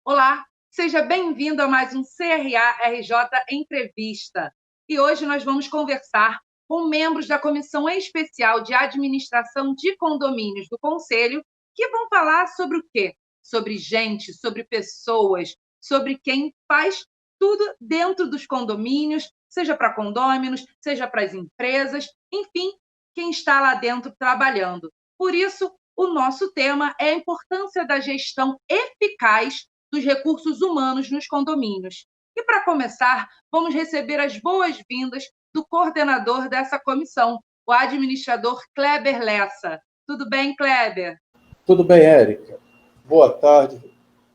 Olá, seja bem-vindo a mais um CRA-RJ Entrevista. E hoje nós vamos conversar com membros da Comissão Especial de Administração de Condomínios do Conselho, que vão falar sobre o quê? Sobre gente, sobre pessoas, sobre quem faz tudo dentro dos condomínios, seja para condôminos, seja para as empresas, enfim, quem está lá dentro trabalhando. Por isso, o nosso tema é a importância da gestão eficaz dos recursos humanos nos condomínios. E, para começar, vamos receber as boas-vindas do coordenador dessa comissão, o administrador Kleber Lessa. Tudo bem, Kleber? Tudo bem, Érica. Boa tarde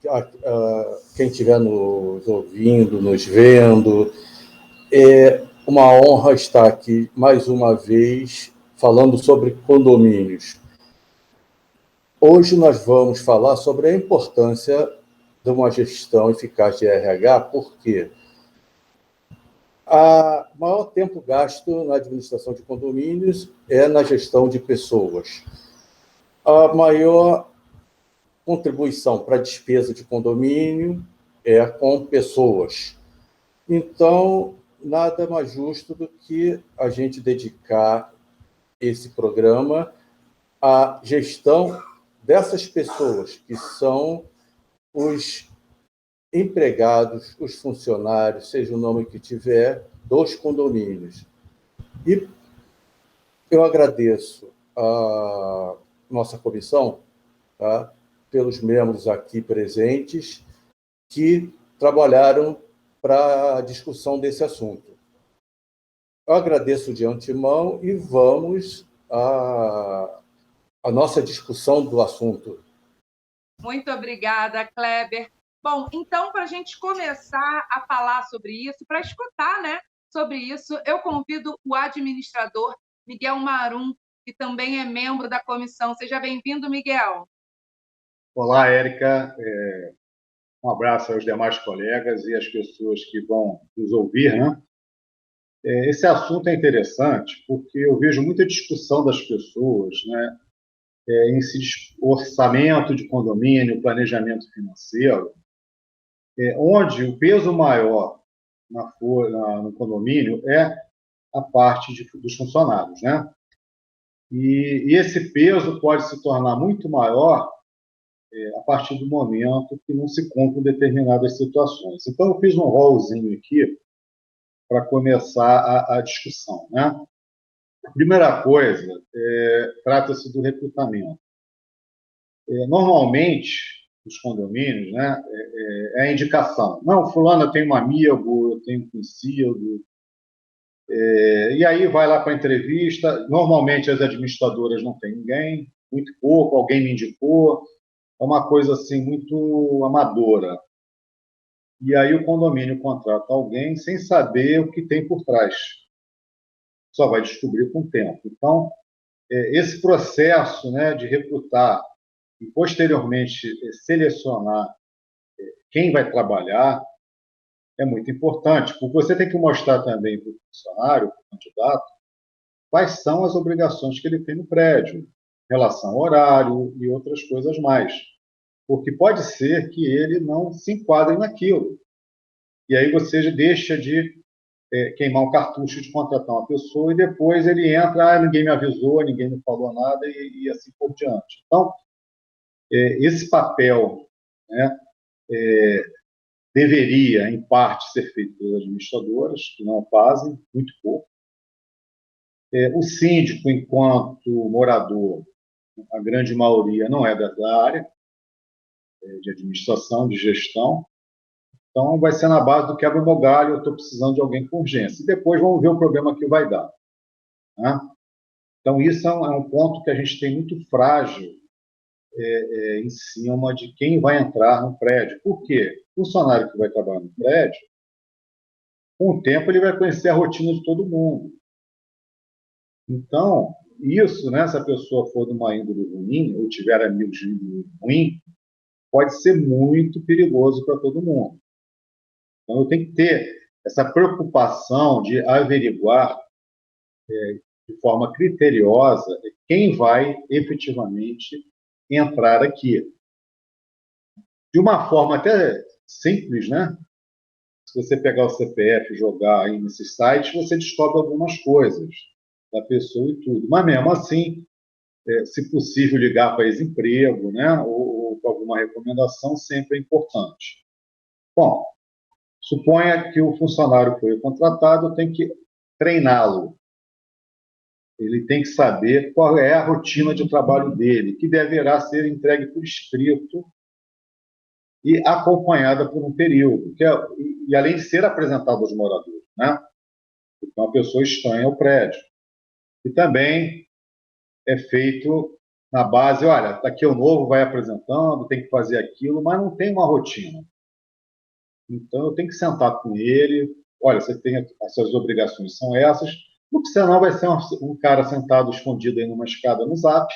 a quem estiver nos ouvindo, nos vendo. É uma honra estar aqui mais uma vez falando sobre condomínios. Hoje nós vamos falar sobre a importância de uma gestão eficaz de RH, porque o maior tempo gasto na administração de condomínios é na gestão de pessoas. A maior contribuição para a despesa de condomínio é com pessoas. Então, nada mais justo do que a gente dedicar esse programa à gestão dessas pessoas, que são os empregados, os funcionários, seja o nome que tiver, dos condomínios. E eu agradeço a nossa comissão, tá, pelos membros aqui presentes que trabalharam para a discussão desse assunto. Eu agradeço de antemão e vamos à nossa discussão do assunto. Muito obrigada, Kleber. Bom, então, para a gente começar a falar sobre isso, para escutar, né, sobre isso, eu convido o administrador Miguel Marum, que também é membro da comissão. Seja bem-vindo, Miguel. Olá, Érica. Um abraço aos demais colegas e às pessoas que vão nos ouvir, né? Esse assunto é interessante porque eu vejo muita discussão das pessoas, né, em orçamento de condomínio, planejamento financeiro, onde o peso maior no condomínio é a parte dos funcionários, né? E esse peso pode se tornar muito maior a partir do momento que não se cumprem determinadas situações. Então, eu fiz um rolzinho aqui para começar a discussão, né? A primeira coisa, trata-se do recrutamento. Normalmente, os condomínios, né, é a indicação. Não, fulano, eu tenho um amigo, eu tenho um conhecido. E aí vai lá para a entrevista. Normalmente, as administradoras não têm ninguém, muito pouco, alguém me indicou. É uma coisa assim muito amadora. E aí o condomínio contrata alguém sem saber o que tem por trás. Só vai descobrir com o tempo. Então, esse processo, né, de recrutar e posteriormente selecionar quem vai trabalhar é muito importante, porque você tem que mostrar também para o funcionário, para o candidato, quais são as obrigações que ele tem no prédio, em relação ao horário e outras coisas mais. Porque pode ser que ele não se enquadre naquilo. E aí você deixa de queimar um cartucho de contratar uma pessoa e depois ele entra, ninguém me avisou, ninguém me falou nada e assim por diante. Então, esse papel, né, deveria, em parte, ser feito pelas administradoras, que não fazem, muito pouco. O síndico, enquanto morador, a grande maioria não é da área de administração, de gestão. Então, vai ser na base do quebra no galho, eu estou precisando de alguém com urgência. E depois vamos ver o problema que vai dar. Né? Então, isso é um ponto que a gente tem muito frágil em cima de quem vai entrar no prédio. Por quê? O funcionário que vai trabalhar no prédio, com o tempo, ele vai conhecer a rotina de todo mundo. Então, isso, né, se a pessoa for de uma índole ruim, ou tiver amigos de índole ruim, pode ser muito perigoso para todo mundo. Então, eu tenho que ter essa preocupação de averiguar de forma criteriosa quem vai efetivamente entrar aqui. de uma forma até simples, né? Se você pegar o CPF e jogar aí nesses sites, você descobre algumas coisas da pessoa e tudo. Mas mesmo assim, se possível, ligar para ex-emprego, né? Ou para alguma recomendação, sempre é importante. Bom, suponha que o funcionário foi contratado, tem que treiná-lo. Ele tem que saber qual é a rotina de trabalho dele, que deverá ser entregue por escrito e acompanhada por um período, e além de ser apresentado aos moradores, né? Porque uma pessoa estranha ao prédio. E também é feito na base, olha, está aqui o novo, vai apresentando, tem que fazer aquilo, mas não tem uma rotina. Então, eu tenho que sentar com ele, olha, você tem as suas obrigações são essas, porque senão vai ser um cara sentado escondido aí numa escada no Zap,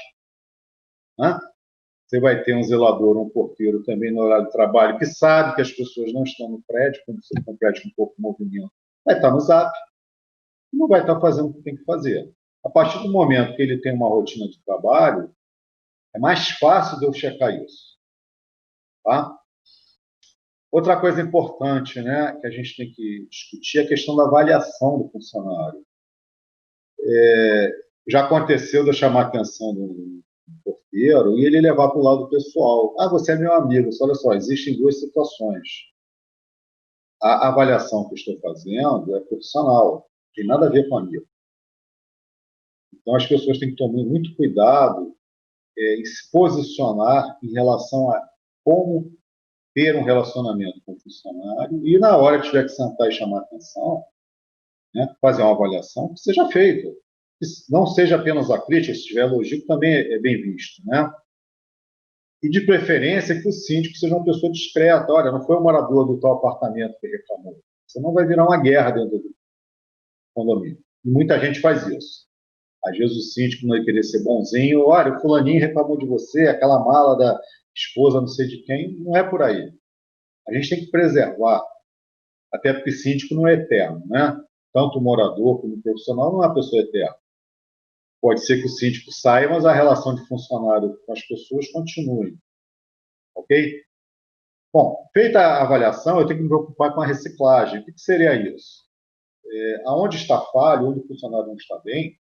né? Você vai ter um zelador, um porteiro também no horário de trabalho, que sabe que as pessoas não estão no prédio, quando você tem um prédio com pouco movimento, vai estar no Zap, e não vai estar fazendo o que tem que fazer. A partir do momento que ele tem uma rotina de trabalho, é mais fácil de eu checar isso. Tá? Outra coisa importante, né, que a gente tem que discutir é a questão da avaliação do funcionário. Já aconteceu de eu chamar a atenção do porteiro e ele levar para o lado pessoal. Ah, você é meu amigo. Olha só, existem duas situações. A avaliação que eu estou fazendo é profissional, não tem nada a ver com amigo. Então, as pessoas têm que tomar muito cuidado em se posicionar em relação a como ter um relacionamento com o funcionário e, na hora que tiver que sentar e chamar atenção, né, fazer uma avaliação, que seja feito. Que não seja apenas a crítica, se tiver elogio, também é bem visto. Né? E, de preferência, que o síndico seja uma pessoa discreta. Olha, não foi o morador do tal apartamento que reclamou. Senão vai virar uma guerra dentro do condomínio. E muita gente faz isso. Às vezes o síndico não vai querer ser bonzinho. Olha, o fulaninho reclamou de você, aquela mala da esposa não sei de quem. Não é por aí. A gente tem que preservar, até porque síndico não é eterno, né? Tanto o morador como o profissional não é uma pessoa eterna. Pode ser que o síndico saia, mas a relação de funcionário com as pessoas continue. Ok? Bom, feita a avaliação, eu tenho que me preocupar com a reciclagem. O que seria isso? Aonde está falho, onde o funcionário não está bem,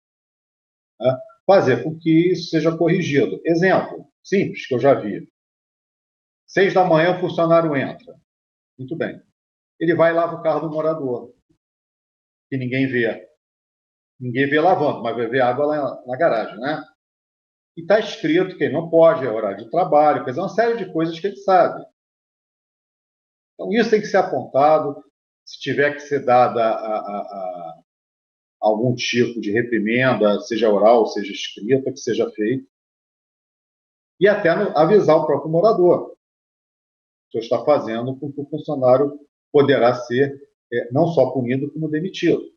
né? Fazer com que isso seja corrigido. Exemplo simples que eu já vi. 6 da manhã o funcionário entra. Muito bem. Ele vai e lava o carro do morador, que ninguém vê. Ninguém vê lavando, mas vai ver água lá na garagem, né? E está escrito que ele não pode, é horário de trabalho, quer dizer, uma série de coisas que ele sabe. Então, isso tem que ser apontado. Se tiver que ser dada algum tipo de reprimenda, seja oral, seja escrita, que seja feito. E até avisar o próprio morador. O senhor está fazendo com que o funcionário poderá ser não só punido, como demitido.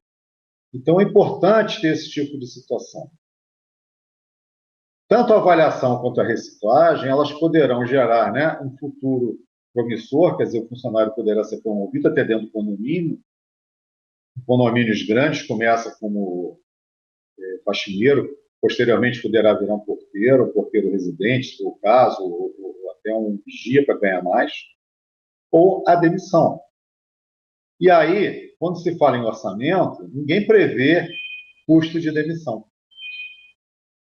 Então, é importante ter esse tipo de situação. Tanto a avaliação quanto a reciclagem, elas poderão gerar, né, um futuro promissor, quer dizer, o funcionário poderá ser promovido até dentro do condomínio. Condomínios grandes começa como faxineiro, posteriormente poderá virar um porteiro residente, se for o caso, ou até um vigia para ganhar mais, ou a demissão. E aí, quando se fala em orçamento, ninguém prevê custo de demissão.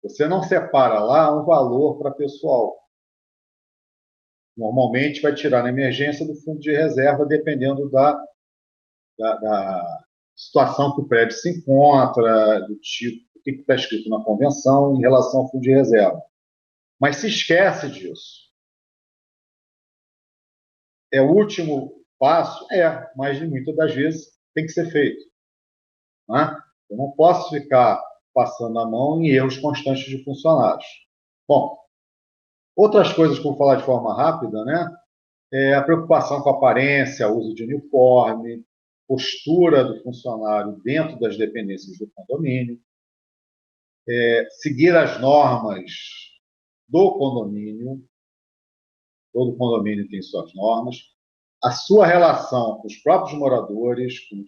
Você não separa lá um valor para pessoal. Normalmente vai tirar na emergência do fundo de reserva, dependendo da situação que o prédio se encontra, do tipo, o que está escrito na convenção em relação ao fundo de reserva. Mas se esquece disso. É o último passo? Mas muitas das vezes tem que ser feito. Né? Eu não posso ficar passando a mão em erros constantes de funcionários. Bom, outras coisas que eu vou falar de forma rápida, né? É a preocupação com a aparência, o uso de uniforme, postura do funcionário dentro das dependências do condomínio, seguir as normas do condomínio, todo condomínio tem suas normas, a sua relação com os próprios moradores, com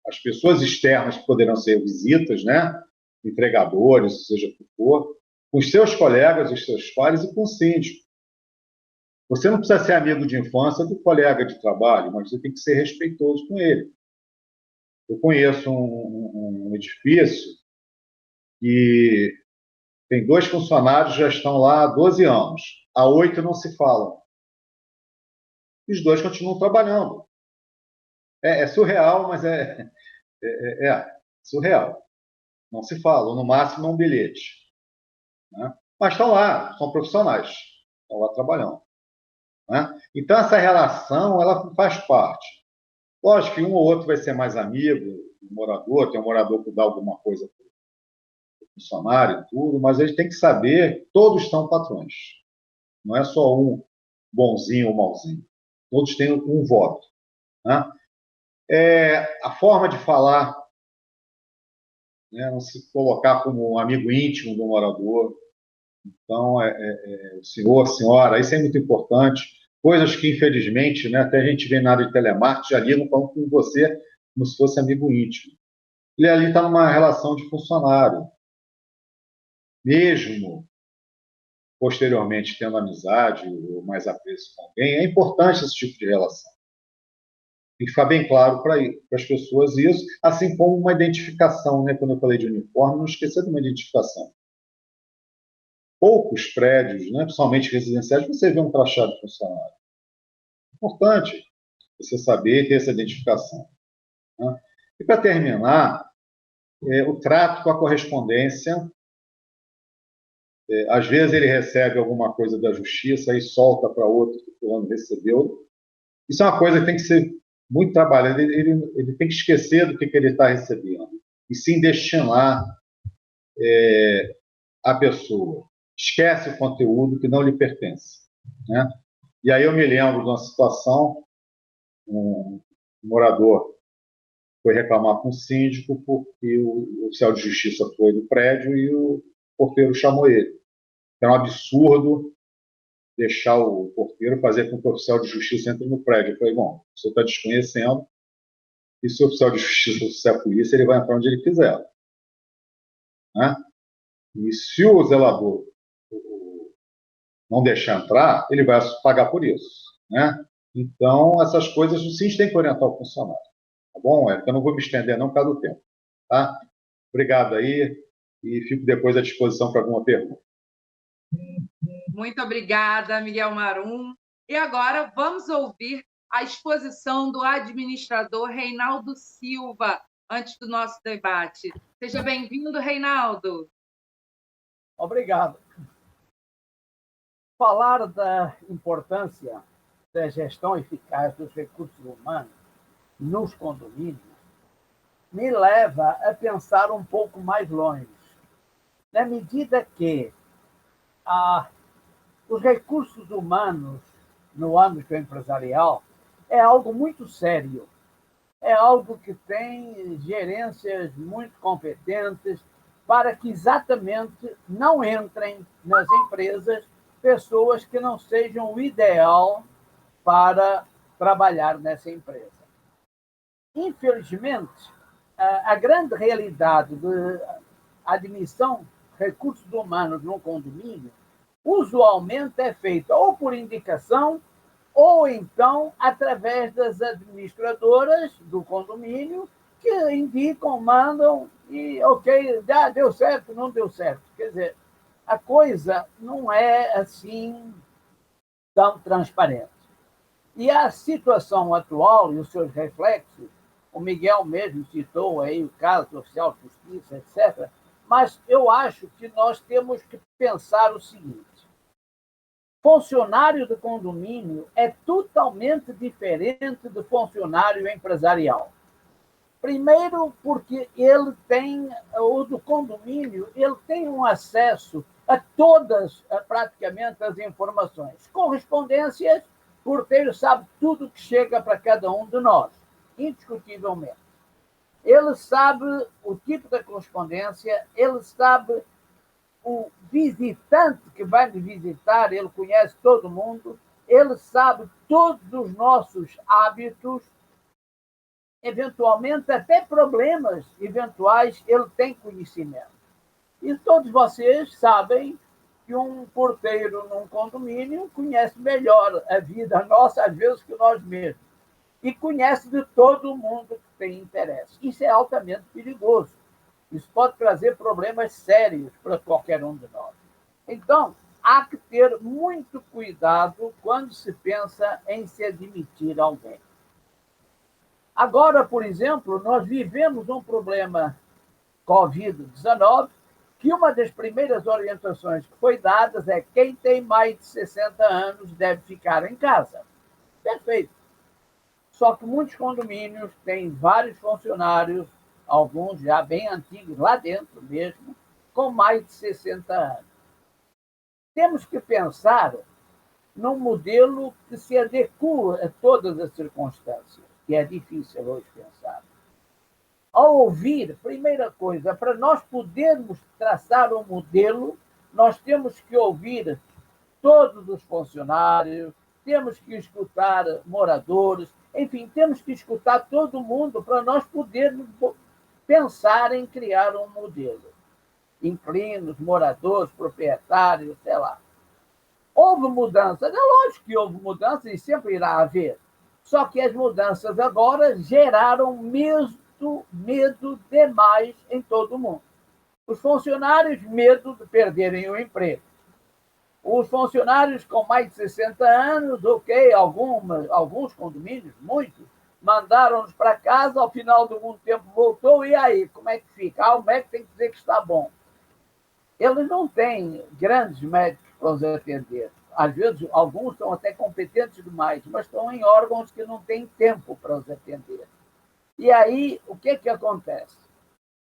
as pessoas externas que poderão ser visitas, né? Entregadores, seja o que for, com os seus colegas, os seus pares e com o síndico. Você não precisa ser amigo de infância do colega de trabalho, mas você tem que ser respeitoso com ele. Eu conheço um edifício que tem 2 funcionários que já estão lá há 12 anos. Há 8 não se falam. Os 2 continuam trabalhando. É surreal, mas é surreal. Não se falam, no máximo um bilhete. Né? Mas estão lá, são profissionais, estão lá trabalhando. Né? Então, essa relação ela faz parte. Lógico que um ou outro vai ser mais amigo do morador, tem um morador que dá alguma coisa para o funcionário e tudo, mas eles têm que saber que todos são patrões. Não é só um bonzinho ou mauzinho. Todos têm um voto. Né? A forma de falar, né? Não se colocar como um amigo íntimo do morador. Então, o senhor, a senhora, isso é muito importante. Coisas que, infelizmente, né, até a gente vê na área de telemarketing, já ligam falando com você como se fosse amigo íntimo. Ele ali está numa relação de funcionário. Mesmo, posteriormente, tendo amizade ou mais apreço com alguém, é importante esse tipo de relação. Tem que ficar bem claro para as pessoas isso, assim como uma identificação, né? Quando eu falei de uniforme, não esquecer de uma identificação. Poucos prédios, né, principalmente residenciais, você vê um crachá de funcionário. Importante você saber ter essa identificação. Né? E, para terminar, o trato com a correspondência. Às vezes ele recebe alguma coisa da justiça e solta para outro que o fulano recebeu. Isso é uma coisa que tem que ser muito trabalhada. Ele tem que esquecer do que ele está recebendo e sim destinar a pessoa. Esquece o conteúdo que não lhe pertence. Né? E aí eu me lembro de uma situação, um morador foi reclamar com o síndico porque o oficial de justiça foi no prédio e o porteiro chamou ele. É um absurdo deixar o porteiro fazer com que o oficial de justiça entre no prédio. Eu falei, bom, o senhor está desconhecendo, e se o oficial de justiça ou se a polícia, ele vai entrar onde ele quiser. Né? E se o zelador não deixar entrar, ele vai pagar por isso. Né? Então, essas coisas o síndico tem que orientar o funcionário. Tá bom? Eu não vou me estender não por causa do tempo. Tá? Obrigado aí e fico depois à disposição para alguma pergunta. Muito obrigada, Miguel Marum. E agora vamos ouvir a exposição do administrador Reinaldo Silva, antes do nosso debate. Seja bem-vindo, Reinaldo. Obrigado. Falar da importância da gestão eficaz dos recursos humanos nos condomínios me leva a pensar um pouco mais longe. Na medida que os recursos humanos no âmbito empresarial é algo muito sério, é algo que tem gerências muito competentes para que exatamente não entrem nas empresas pessoas que não sejam o ideal para trabalhar nessa empresa. Infelizmente, a grande realidade da admissão de recursos humanos no condomínio usualmente é feita ou por indicação ou então através das administradoras do condomínio que indicam, mandam e, ok, deu certo, não deu certo. Quer dizer, a coisa não é assim tão transparente. E a situação atual e os seus reflexos, o Miguel mesmo citou aí o caso do oficial de justiça, etc., mas eu acho que nós temos que pensar o seguinte: funcionário do condomínio é totalmente diferente do funcionário empresarial. Primeiro, porque ele tem, o do condomínio, ele tem um acesso a todas, praticamente, as informações. Correspondências, o porteiro sabe tudo que chega para cada um de nós, indiscutivelmente. Ele sabe o tipo da correspondência, ele sabe o visitante que vai me visitar, ele conhece todo mundo, ele sabe todos os nossos hábitos, eventualmente até problemas eventuais, ele tem conhecimento. E todos vocês sabem que um porteiro num condomínio conhece melhor a vida nossa, às vezes, que nós mesmos. E conhece de todo mundo que tem interesse. Isso é altamente perigoso. Isso pode trazer problemas sérios para qualquer um de nós. Então, há que ter muito cuidado quando se pensa em se admitir alguém. Agora, por exemplo, nós vivemos um problema Covid-19, que uma das primeiras orientações que foi dadas é quem tem mais de 60 anos deve ficar em casa. Perfeito. Só que muitos condomínios têm vários funcionários, alguns já bem antigos, lá dentro mesmo, com mais de 60 anos. Temos que pensar num modelo que se adequa a todas as circunstâncias, que é difícil hoje pensar. Ao ouvir, primeira coisa, para nós podermos traçar um modelo, nós temos que ouvir todos os funcionários, temos que escutar moradores, enfim, temos que escutar todo mundo para nós podermos pensar em criar um modelo. Inquilinos, moradores, proprietários, sei lá. Houve mudanças, é lógico que houve mudanças e sempre irá haver. Só que as mudanças agora geraram medo demais em todo mundo. Os funcionários, medo de perderem o emprego. Os funcionários com mais de 60 anos, ok, alguns condomínios, muitos, mandaram-nos para casa, ao final de algum tempo voltou, e aí, como é que fica? O médico tem que dizer que está bom. Eles não têm grandes médicos para os atender. Às vezes, alguns são até competentes demais, mas estão em órgãos que não têm tempo para os atender. E aí, o que acontece?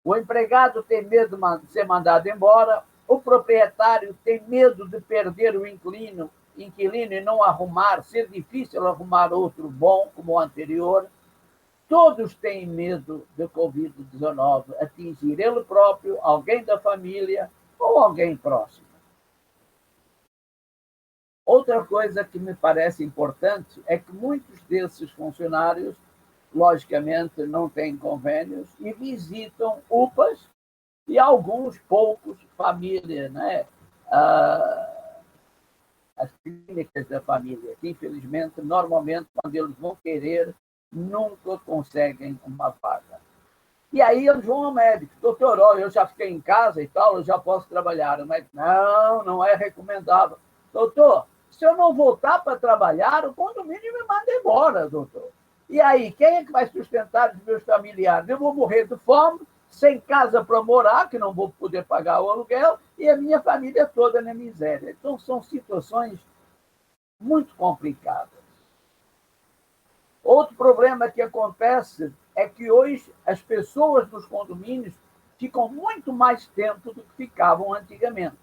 O empregado tem medo de ser mandado embora, o proprietário tem medo de perder o inquilino e não arrumar, ser difícil arrumar outro bom como o anterior. Todos têm medo de Covid-19 atingir ele próprio, alguém da família ou alguém próximo. Outra coisa que me parece importante é que muitos desses funcionários, logicamente, não têm convênios e visitam UPAs e alguns poucos famílias, né? As clínicas da família, que infelizmente, normalmente, quando eles vão querer, nunca conseguem uma vaga. E aí eles vão ao médico. Doutor, eu já fiquei em casa e tal, eu já posso trabalhar. O médico, não é recomendável. Doutor, se eu não voltar para trabalhar, o condomínio me manda embora, doutor. E aí, quem é que vai sustentar os meus familiares? Eu vou morrer de fome, sem casa para morar, que não vou poder pagar o aluguel, e a minha família toda na miséria. Então, são situações muito complicadas. Outro problema que acontece é que hoje as pessoas dos condomínios ficam muito mais tempo do que ficavam antigamente.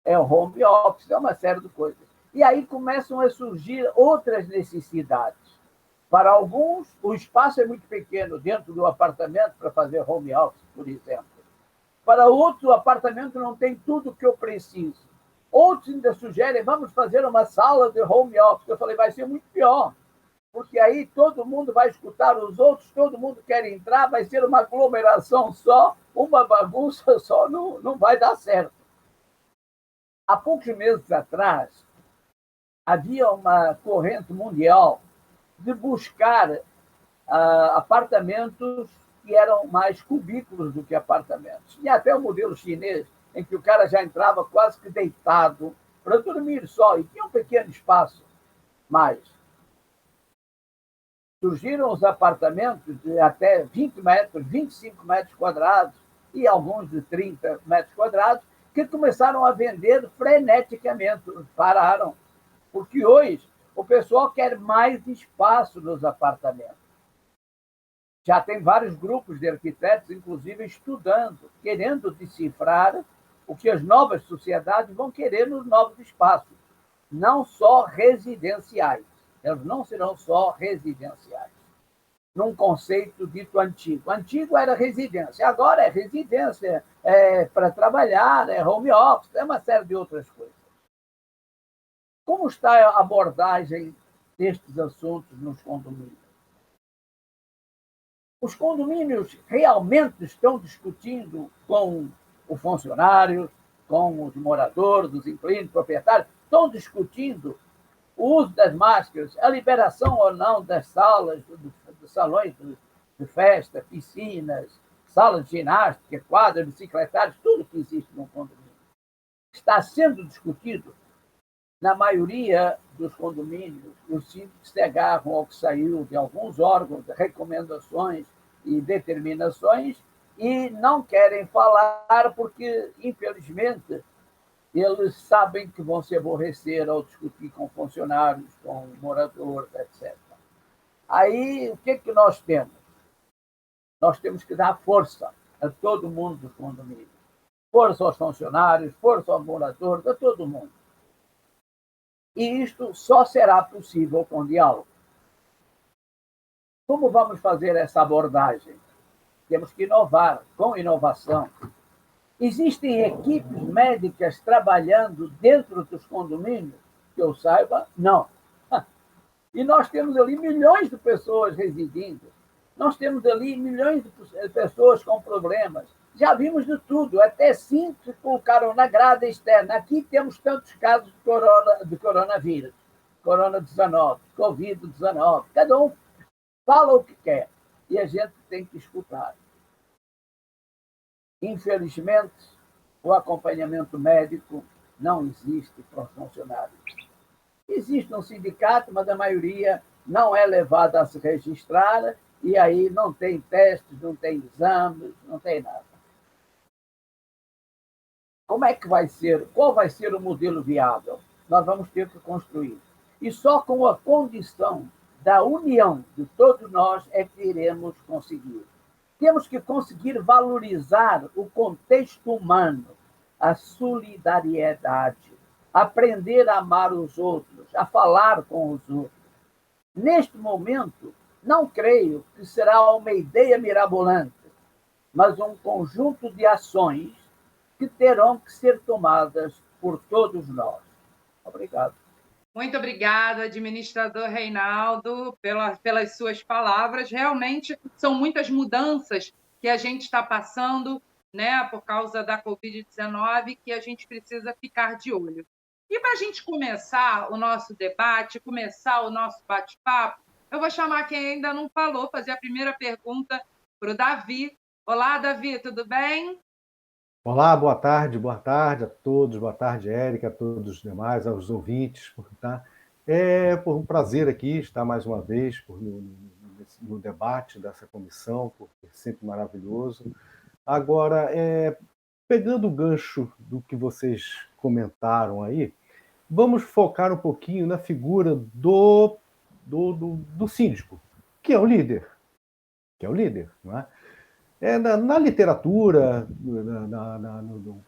É o home office, é uma série de coisas. E aí começam a surgir outras necessidades. Para alguns, o espaço é muito pequeno dentro do apartamento para fazer home office, por exemplo. Para outros, o apartamento não tem tudo o que eu preciso. Outros ainda sugerem, vamos fazer uma sala de home office. Eu falei, vai ser muito pior, porque aí todo mundo vai escutar os outros, todo mundo quer entrar, vai ser uma aglomeração só, uma bagunça só, não vai dar certo. Há poucos meses atrás, havia uma corrente mundial de buscar apartamentos que eram mais cubículos do que apartamentos. E até o modelo chinês, em que o cara já entrava quase que deitado para dormir só, e tinha um pequeno espaço mais. Surgiram os apartamentos de até 20 metros, 25 metros quadrados, e alguns de 30 metros quadrados, que começaram a vender freneticamente, pararam. Porque hoje o pessoal quer mais espaço nos apartamentos. Já tem vários grupos de arquitetos, inclusive, estudando, querendo decifrar o que as novas sociedades vão querer nos novos espaços, não só residenciais. Eles não serão só residenciais, num conceito dito antigo. Antigo era residência, agora é residência, é para trabalhar, é home office, é uma série de outras coisas. Como está a abordagem destes assuntos nos condomínios? Os condomínios realmente estão discutindo com o funcionário, com os moradores, os inquilinos, proprietários, estão discutindo o uso das máscaras, a liberação ou não das salas, dos salões de festa, piscinas, salas de ginástica, quadras, bicicletários, tudo que existe no condomínio. Está sendo discutido na maioria dos condomínios. Os síndicos se agarram ao que saiu de alguns órgãos, de recomendações e determinações, e não querem falar porque, infelizmente, eles sabem que vão se aborrecer ao discutir com funcionários, com moradores, etc. Aí, o que nós temos? Nós temos que dar força a todo mundo do condomínio. Força aos funcionários, força aos moradores, a todo mundo. E isto só será possível com diálogo. Como vamos fazer essa abordagem? Temos que inovar, com inovação. Existem equipes médicas trabalhando dentro dos condomínios? Que eu saiba, não. E nós temos ali milhões de pessoas residindo. Nós temos ali milhões de pessoas com problemas. Já vimos de tudo, até síndicos colocaram na grade externa. Aqui temos tantos casos de coronavírus, Corona-19, Covid-19. Cada um fala o que quer e a gente tem que escutar. Infelizmente, o acompanhamento médico não existe para os funcionários. Existe um sindicato, mas a maioria não é levada a se registrar e aí não tem testes, não tem exames, não tem nada. Como é que vai ser? Qual vai ser o modelo viável? Nós vamos ter que construir. E só com a condição da união de todos nós é que iremos conseguir. Temos que conseguir valorizar o contexto humano, a solidariedade, aprender a amar os outros, a falar com os outros. Neste momento, não creio que será uma ideia mirabolante, mas um conjunto de ações que terão que ser tomadas por todos nós. Obrigado. Muito obrigada, administrador Reinaldo, pelas suas palavras. Realmente são muitas mudanças que a gente está passando, né, por causa da Covid-19, que a gente precisa ficar de olho. E para a gente começar o nosso debate, começar o nosso bate-papo, eu vou chamar quem ainda não falou, fazer a primeira pergunta para o Davi. Olá, Davi, tudo bem? Olá, boa tarde a todos, boa tarde, Érica, a todos os demais, aos ouvintes. Tá? É um prazer aqui estar mais uma vez no debate dessa comissão, porque é sempre maravilhoso. Agora, pegando o gancho do que vocês comentaram aí, vamos focar um pouquinho na figura do síndico, que é o líder. Não é? Na literatura,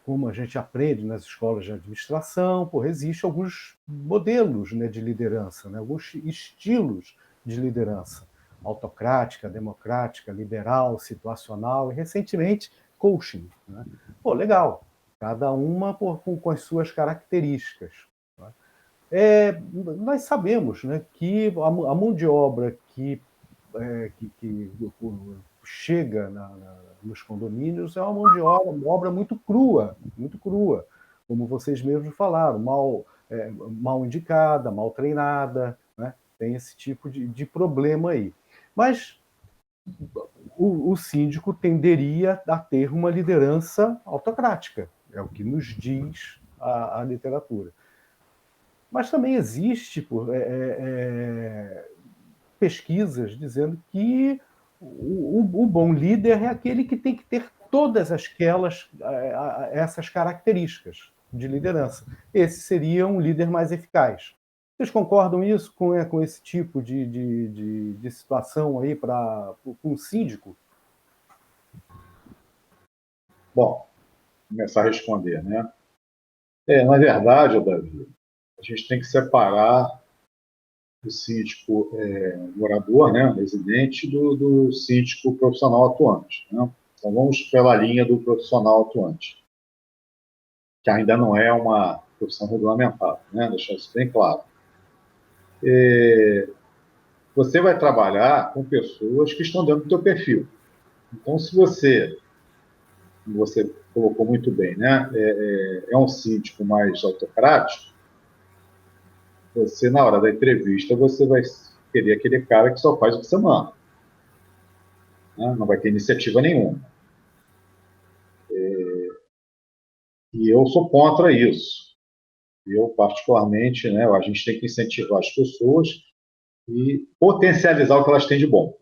como a gente aprende nas escolas de administração, existem alguns modelos, né, de liderança, né, alguns estilos de liderança. Autocrática, democrática, liberal, situacional e, recentemente, coaching. Né? Legal. Cada uma com as suas características. Né? Nós sabemos, né, que a mão de obra que chega nos condomínios é uma mão de obra muito crua, como vocês mesmos falaram, mal indicada, mal treinada, né? Tem esse tipo de problema aí. Mas o síndico tenderia a ter uma liderança autocrática, é o que nos diz a literatura. Mas também existe pesquisas dizendo que o bom líder é aquele que tem que ter todas essas características de liderança. Esse seria um líder mais eficaz. Vocês concordam isso com esse tipo de situação aí para um síndico? Bom, começar a responder, né? Na verdade, Davi, a gente tem que separar o síndico morador, né, residente, do síndico profissional atuante. Né? Então, vamos pela linha do profissional atuante, que ainda não é uma profissão regulamentada, né? Deixar isso bem claro. Você vai trabalhar com pessoas que estão dentro do teu perfil. Então, se você como você colocou muito bem, né? É um síndico mais autocrático. Você, na hora da entrevista, você vai querer aquele cara que só faz o que você manda, né? Não vai ter iniciativa nenhuma. E eu sou contra isso. Eu, particularmente, né, a gente tem que incentivar as pessoas e potencializar o que elas têm de bom.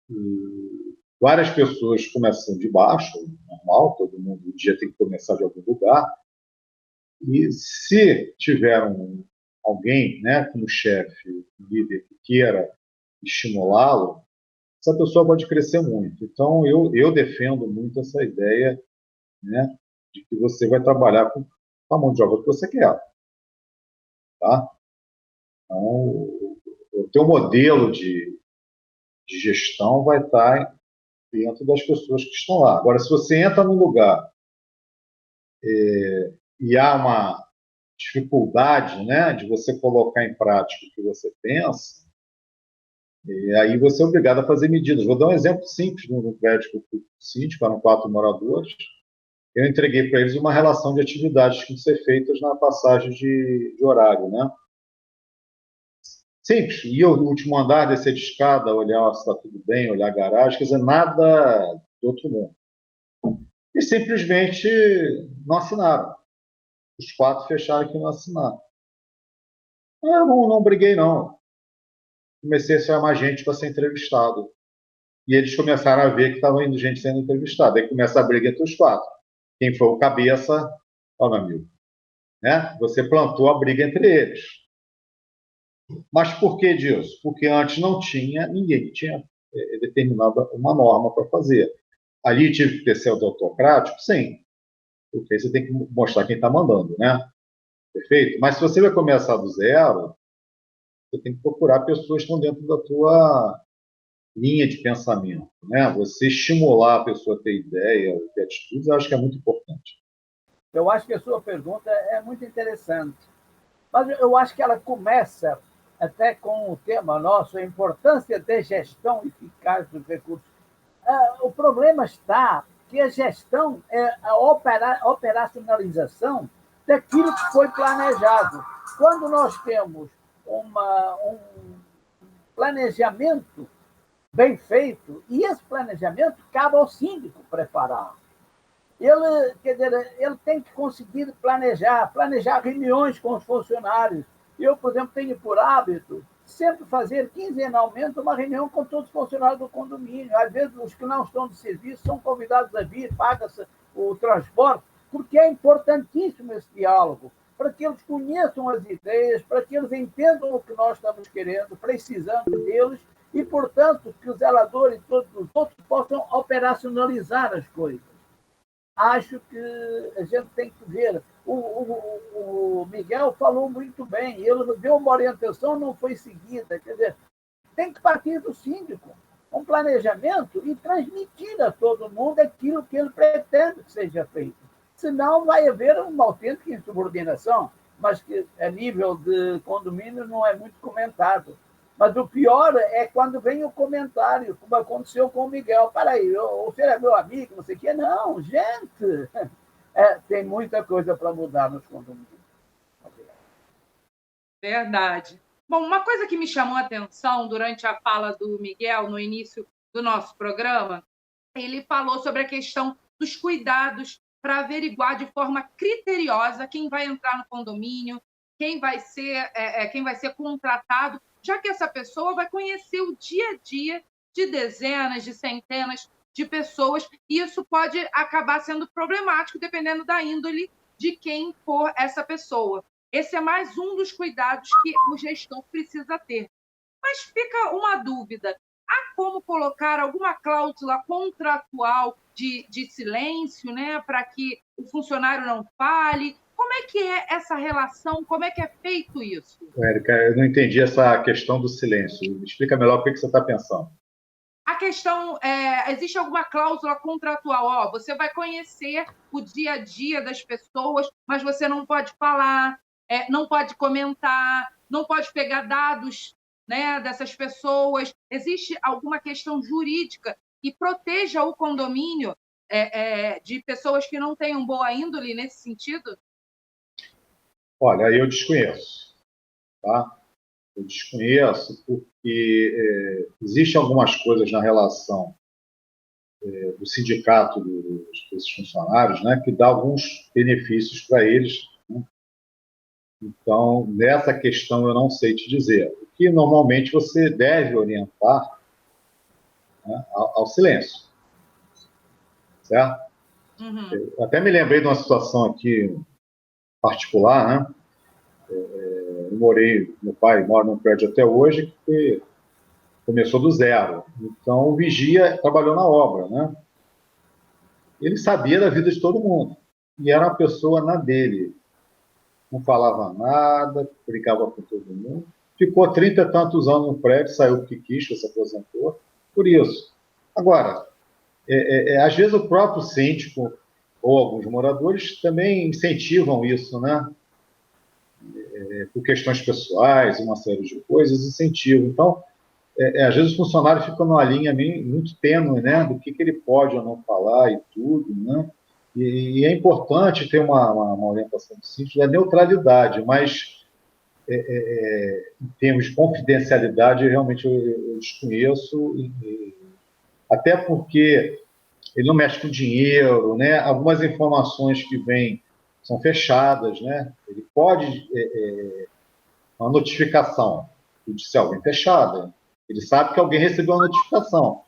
E várias pessoas começam de baixo, normal, todo mundo um dia tem que começar de algum lugar. E se tiver alguém, né, como chefe, um líder que queira estimulá-lo, essa pessoa pode crescer muito. Então, eu defendo muito essa ideia, né, de que você vai trabalhar com a mão de obra que você quer. Tá? Então, o teu modelo de gestão vai estar dentro das pessoas que estão lá. Agora, se você entra num lugar e há uma dificuldade, né, de você colocar em prática o que você pensa, e aí você é obrigado a fazer medidas. Vou dar um exemplo simples no prédio que eu fui síndico, eram 4 moradores. Eu entreguei para eles uma relação de atividades que tinham que ser feitas na passagem de horário, né? Simples. E eu, no último andar, descer de escada, olhar se está tudo bem, olhar a garagem, quer dizer, nada do outro mundo. E simplesmente não assinaram. Os 4 fecharam que não assinaram. Eu não briguei, não. Comecei a chamar gente para ser entrevistado. E eles começaram a ver que estava indo gente sendo entrevistada. Aí começa a briga entre os 4. Quem foi o cabeça, ó, meu amigo, né? Você plantou a briga entre eles. Mas por que disso? Porque antes não tinha ninguém que tinha determinado uma norma para fazer. Ali tive que ter sido autocrático? Sim. Porque aí você tem que mostrar quem está mandando, né? Perfeito? Mas se você vai começar do zero, você tem que procurar pessoas que estão dentro da tua linha de pensamento, né? Você estimular a pessoa a ter ideia, ter atitudes, eu acho que é muito importante. Eu acho que a sua pergunta é muito interessante, mas eu acho que ela começa até com o tema nosso, a importância da gestão eficaz dos recursos. O problema está que a gestão é a operacionalização daquilo que foi planejado. Quando nós temos um planejamento bem feito, e esse planejamento cabe ao síndico preparar. Ele tem que conseguir planejar reuniões com os funcionários. Eu, por exemplo, tenho por hábito sempre fazer quinzenalmente uma reunião com todos os funcionários do condomínio. Às vezes, os que não estão de serviço são convidados a vir, paga-se o transporte, porque é importantíssimo esse diálogo, para que eles conheçam as ideias, para que eles entendam o que nós estamos querendo, precisando deles, e, portanto, que o zelador e todos os outros possam operacionalizar as coisas. Acho que a gente tem que ver. O Miguel falou muito bem, ele deu uma orientação, não foi seguida. Quer dizer, tem que partir do síndico, um planejamento e transmitir a todo mundo aquilo que ele pretende que seja feito. Senão vai haver uma autêntica insubordinação, mas que a nível de condomínio não é muito comentado. Mas o pior é quando vem o comentário, como aconteceu com o Miguel. Para aí, o senhor é meu amigo, não sei o quê. Não, gente, tem muita coisa para mudar nos condomínios. Verdade. Bom, uma coisa que me chamou a atenção durante a fala do Miguel, no início do nosso programa, ele falou sobre a questão dos cuidados para averiguar de forma criteriosa quem vai entrar no condomínio, quem vai ser contratado, já que essa pessoa vai conhecer o dia a dia de dezenas, de centenas de pessoas, e isso pode acabar sendo problemático, dependendo da índole de quem for essa pessoa. Esse é mais um dos cuidados que o gestor precisa ter. Mas fica uma dúvida: há como colocar alguma cláusula contratual de silêncio, né, para que o funcionário não fale? Como é que é essa relação? Como é que é feito isso? Érica, eu não entendi essa questão do silêncio. Me explica melhor o que você está pensando. A questão existe alguma cláusula contratual? Ó, você vai conhecer o dia a dia das pessoas, mas você não pode falar, não pode comentar, não pode pegar dados, né, dessas pessoas. Existe alguma questão jurídica e proteja o condomínio de pessoas que não tenham boa índole nesse sentido? Olha, eu desconheço, tá? Eu desconheço porque existem algumas coisas na relação do sindicato desses funcionários, né, que dá alguns benefícios para eles, né? Então, nessa questão eu não sei te dizer. O que normalmente você deve orientar, né, ao silêncio, certo? Uhum. Eu até me lembrei de uma situação aqui particular, né? Meu pai mora num prédio até hoje que começou do zero. Então, o vigia trabalhou na obra, né? Ele sabia da vida de todo mundo. E era uma pessoa na dele. Não falava nada, brincava com todo mundo. Ficou 30 e tantos anos no prédio, saiu porque quis, se aposentou. Por isso. Agora, às vezes o próprio síndico ou alguns moradores também incentivam isso, né? Por questões pessoais, uma série de coisas, incentivam. Então, às vezes o funcionário fica numa linha muito tênue, né, do que ele pode ou não falar e tudo, né? E é importante ter uma orientação do síndico da neutralidade, mas em termos de confidencialidade, realmente eu desconheço, até porque ele não mexe com dinheiro, né? Algumas informações que vêm são fechadas, né? Ele pode uma notificação judicial bem fechada. Ele sabe que alguém recebeu uma notificação,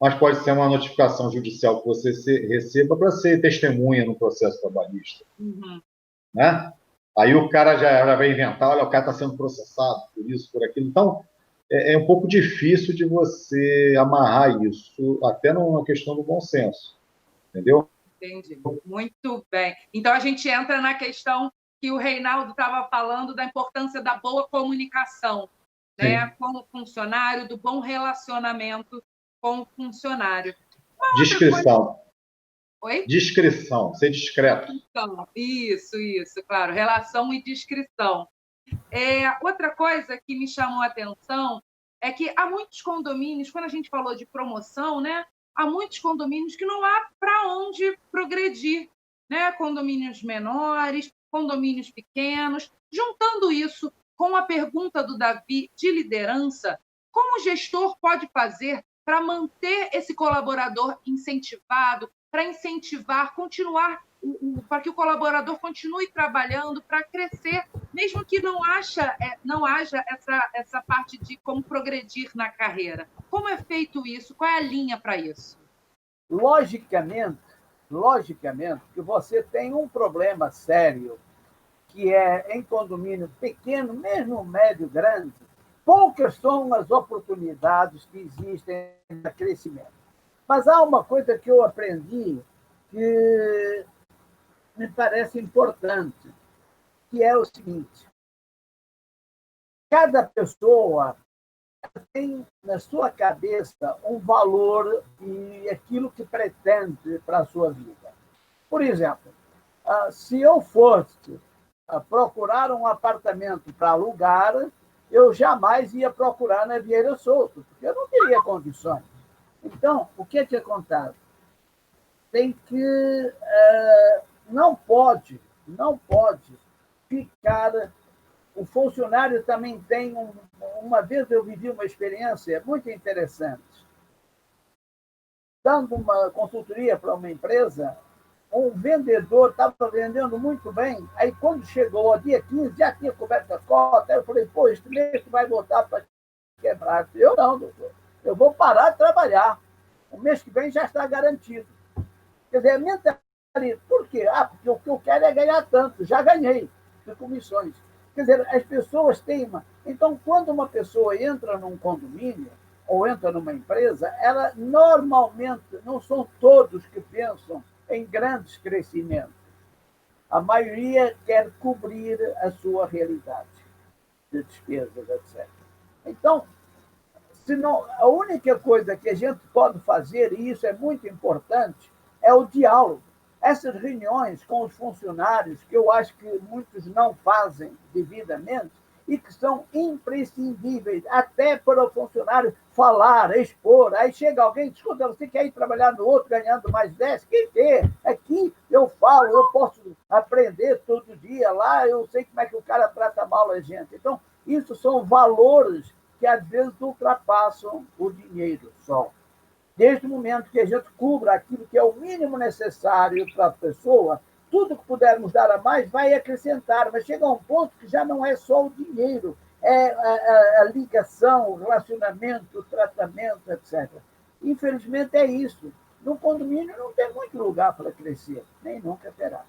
mas pode ser uma notificação judicial que você receba para ser testemunha no processo trabalhista. Uhum. Né? Aí o cara já vai inventar, olha, o cara está sendo processado por isso, por aquilo. Então, é um pouco difícil de você amarrar isso, até numa questão do bom senso. Entendeu? Entendi. Muito bem. Então, a gente entra na questão que o Reinaldo estava falando da importância da boa comunicação, né, com o funcionário, do bom relacionamento com o funcionário. Discrição. Oi? Discrição, ser discreto. Então, isso, claro. Relação e discrição. Outra coisa que me chamou a atenção é que há muitos condomínios, quando a gente falou de promoção, né, há muitos condomínios que não há para onde progredir, né? Condomínios menores, condomínios pequenos. Juntando isso com a pergunta do Davi de liderança, como o gestor pode fazer para manter esse colaborador incentivado, para incentivar, para que o colaborador continue trabalhando, para crescer, mesmo que não haja essa parte de como progredir na carreira. Como é feito isso? Qual é a linha para isso? Logicamente que você tem um problema sério, que é em condomínio pequeno, mesmo médio, grande, poucas são as oportunidades que existem para crescimento. Mas há uma coisa que eu aprendi que me parece importante, que é o seguinte: cada pessoa tem na sua cabeça um valor e aquilo que pretende para a sua vida. Por exemplo, se eu fosse procurar um apartamento para alugar, eu jamais ia procurar na Vieira Solto, porque eu não teria condições. Então, o que acontece? Tem que... não pode ficar... O funcionário também tem... Uma vez eu vivi uma experiência muito interessante. Dando uma consultoria para uma empresa, um vendedor estava vendendo muito bem, aí quando chegou ao dia 15, já tinha coberto a cota, aí eu falei, pô, este mês vai voltar para quebrar. Eu não, doutor, eu vou parar de trabalhar. O mês que vem já está garantido. Quer dizer, a mentalidade, por quê? Porque o que eu quero é ganhar tanto, já ganhei de comissões. Quer dizer, as pessoas têm uma... Então, quando uma pessoa entra num condomínio ou entra numa empresa, ela normalmente, não são todos que pensam em grandes crescimentos. A maioria quer cobrir a sua realidade de despesas, etc. Então, a única coisa que a gente pode fazer, e isso é muito importante, é o diálogo. Essas reuniões com os funcionários, que eu acho que muitos não fazem devidamente, e que são imprescindíveis, até para o funcionário falar, expor. Aí chega alguém e diz: escuta, você quer ir trabalhar no outro ganhando mais 10? Quem quer? Aqui eu falo, eu posso aprender todo dia, lá eu sei como é que o cara trata mal a gente. Então, isso são valores que às vezes ultrapassam o dinheiro só. Desde o momento que a gente cubra aquilo que é o mínimo necessário para a pessoa, tudo que pudermos dar a mais vai acrescentar, mas chega a um ponto que já não é só o dinheiro, é a ligação, o relacionamento, o tratamento, etc. Infelizmente é isso. No condomínio não tem muito lugar para crescer, nem nunca terá.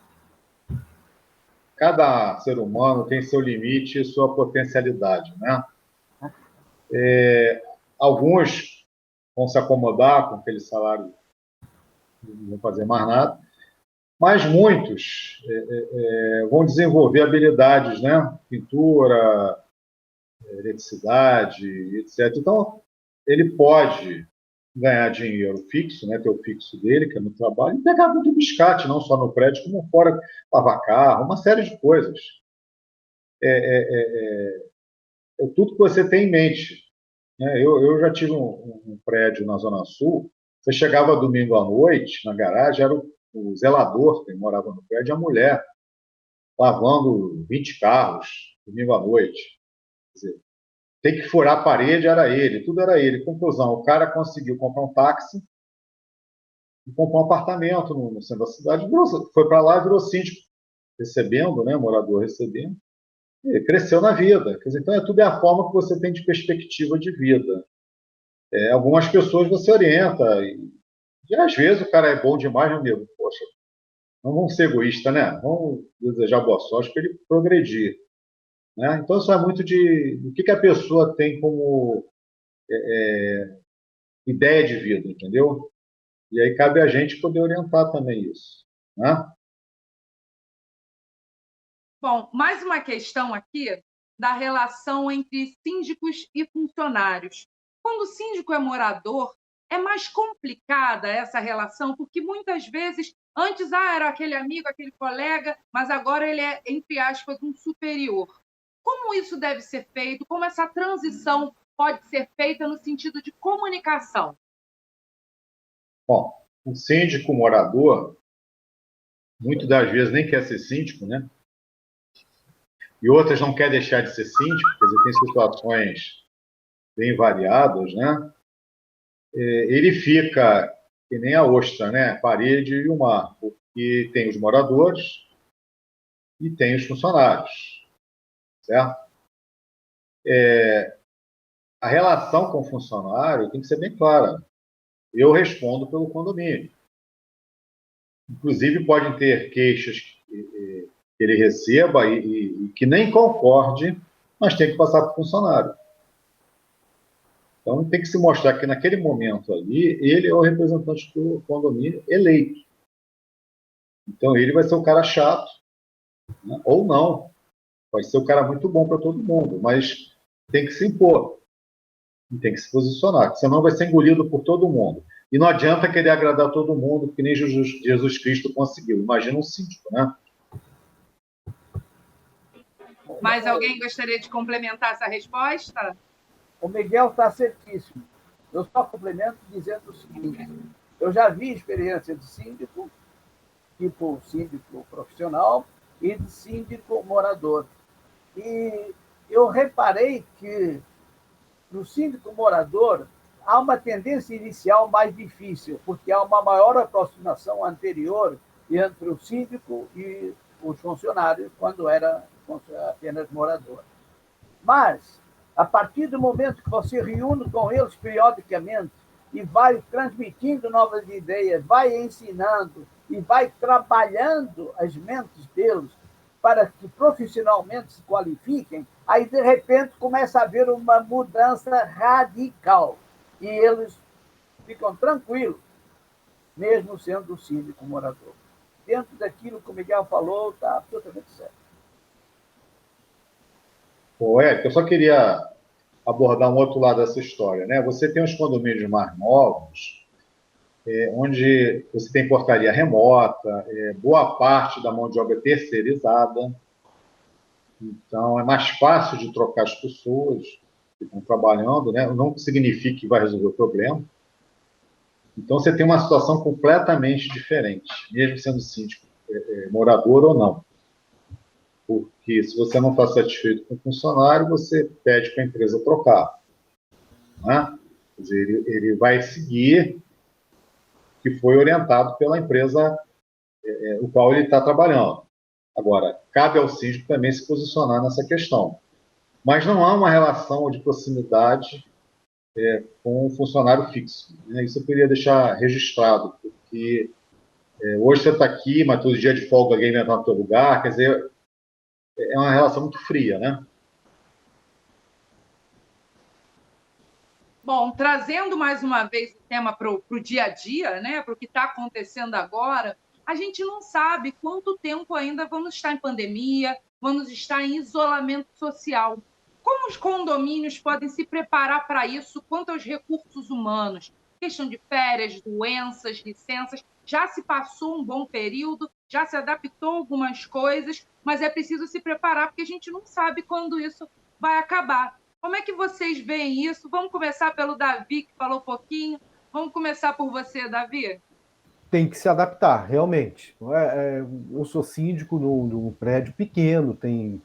Cada ser humano tem seu limite e sua potencialidade, né? Alguns vão se acomodar com aquele salário, não vão fazer mais nada, mas muitos vão desenvolver habilidades, né? Pintura, eletricidade, etc. Então, ele pode ganhar dinheiro fixo, né? Ter o fixo dele, que é no trabalho, e pegar muito biscate, não só no prédio, como fora, lavar carro, uma série de coisas. É tudo que você tem em mente. Né? Eu já tive um prédio na Zona Sul. Você chegava domingo à noite, na garagem, era o zelador que morava no prédio, a mulher, lavando 20 carros, domingo à noite. Quer dizer, tem que furar a parede, era ele, tudo era ele. Conclusão, o cara conseguiu comprar um táxi e comprar um apartamento no centro da cidade, foi para lá e virou síndico, recebendo, né, morador recebendo. Ele cresceu na vida. Quer dizer, então, tudo é a forma que você tem de perspectiva de vida. Algumas pessoas você orienta, e às vezes o cara é bom demais, meu amigo. Poxa, não vamos ser egoístas, né? Vamos desejar boa sorte para ele progredir. Né? Então, isso é muito do que a pessoa tem como ideia de vida, entendeu? E aí cabe a gente poder orientar também isso. Né? Bom, mais uma questão aqui da relação entre síndicos e funcionários. Quando o síndico é morador, é mais complicada essa relação, porque muitas vezes, antes era aquele amigo, aquele colega, mas agora ele é, entre aspas, um superior. Como isso deve ser feito? Como essa transição pode ser feita no sentido de comunicação? Bom, o síndico morador, muitas das vezes nem quer ser síndico, né? E outras não quer deixar de ser síndico, quer dizer, tem situações bem variadas, né? Ele fica que nem a ostra, né? Parede e o mar, porque tem os moradores e tem os funcionários, certo? A relação com o funcionário tem que ser bem clara. Eu respondo pelo condomínio. Inclusive, podem ter queixas que ele receba e que nem concorde, mas tem que passar para o funcionário. Então, tem que se mostrar que, naquele momento ali, ele é o representante do condomínio eleito. Então, ele vai ser o cara chato, né? Ou não. Vai ser o cara muito bom para todo mundo, mas tem que se impor. E tem que se posicionar, senão vai ser engolido por todo mundo. E não adianta querer agradar todo mundo, que nem Jesus Cristo conseguiu. Imagina um síndico, né? Mas alguém gostaria de complementar essa resposta? O Miguel está certíssimo. Eu só complemento dizendo o seguinte: eu já vi experiência de síndico, tipo síndico profissional, e de síndico morador. E eu reparei que no síndico morador há uma tendência inicial mais difícil, porque há uma maior aproximação anterior entre o síndico e os funcionários, quando era apenas morador. Mas, a partir do momento que você reúne com eles periodicamente e vai transmitindo novas ideias, vai ensinando e vai trabalhando as mentes deles para que profissionalmente se qualifiquem, aí, de repente, começa a haver uma mudança radical. E eles ficam tranquilos, mesmo sendo o síndico morador. Dentro daquilo que o Miguel falou, está absolutamente certo. Érico, eu só queria abordar um outro lado dessa história, né? Você tem os condomínios mais novos, onde você tem portaria remota, boa parte da mão de obra terceirizada. Então, é mais fácil de trocar as pessoas que estão trabalhando, né? Não significa que vai resolver o problema. Então, você tem uma situação completamente diferente, mesmo sendo síndico morador ou não. Porque se você não está satisfeito com o funcionário, você pede para a empresa trocar. Né? Quer dizer, ele vai seguir o que foi orientado pela empresa o qual ele está trabalhando. Agora, cabe ao síndico também se posicionar nessa questão. Mas não há uma relação de proximidade com o funcionário fixo. Né? Isso eu queria deixar registrado, porque hoje você está aqui, mas todo dia de folga alguém vai entrar no teu lugar, quer dizer, é uma relação muito fria, né? Bom, trazendo mais uma vez o tema para o dia a dia, né, para o que está acontecendo agora, a gente não sabe quanto tempo ainda vamos estar em pandemia, vamos estar em isolamento social. Como os condomínios podem se preparar para isso quanto aos recursos humanos? Questão de férias, doenças, licenças, já se passou um bom período, já se adaptou algumas coisas, mas é preciso se preparar, porque a gente não sabe quando isso vai acabar. Como é que vocês veem isso? Vamos começar pelo Davi, que falou um pouquinho. Vamos começar por você, Davi? Tem que se adaptar, realmente. Eu sou síndico num prédio pequeno, tem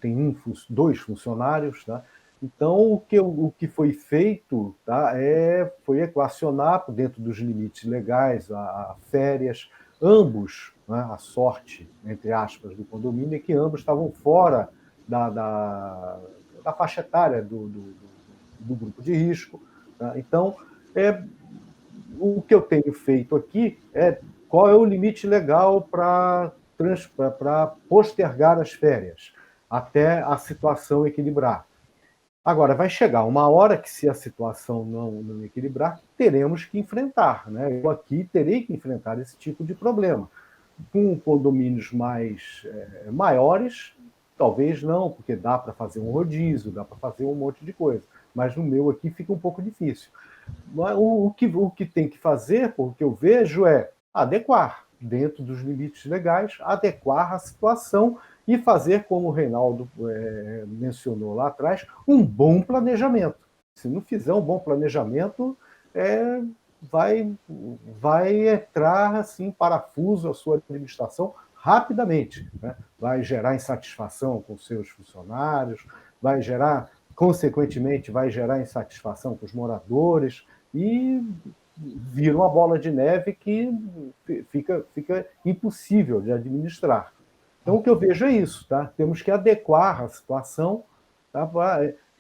dois funcionários, tá? Então, o que foi feito, tá, foi equacionar, dentro dos limites legais, a férias. Ambos, né, a sorte, entre aspas, do condomínio, é que ambos estavam fora da faixa etária do grupo de risco. Tá? Então, o que eu tenho feito aqui é qual é o limite legal para postergar as férias, até a situação equilibrar. Agora, vai chegar uma hora que, se a situação não equilibrar, teremos que enfrentar. Né? Eu aqui terei que enfrentar esse tipo de problema. Com condomínios maiores, talvez não, porque dá para fazer um rodízio, dá para fazer um monte de coisa. Mas no meu aqui fica um pouco difícil. O que tem que fazer, o que eu vejo, é adequar, dentro dos limites legais, adequar a situação e fazer, como o Reinaldo mencionou lá atrás, um bom planejamento. Se não fizer um bom planejamento, vai entrar assim, parafuso a sua administração rapidamente. Né? Vai gerar insatisfação com seus funcionários, consequentemente, vai gerar insatisfação com os moradores e vira uma bola de neve que fica impossível de administrar. Então, o que eu vejo é isso, tá? Temos que adequar a situação, tá?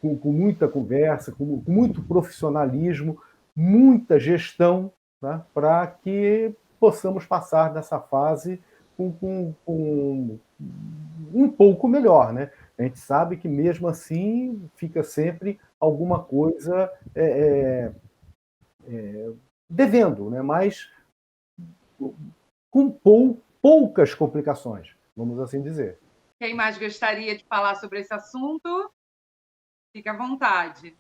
Com muita conversa, com muito profissionalismo, muita gestão, tá? Para que possamos passar dessa fase com um pouco melhor, né? A gente sabe que, mesmo assim, fica sempre alguma coisa devendo, né? Mas com poucas complicações, vamos assim dizer. Quem mais gostaria de falar sobre esse assunto? Fique à vontade.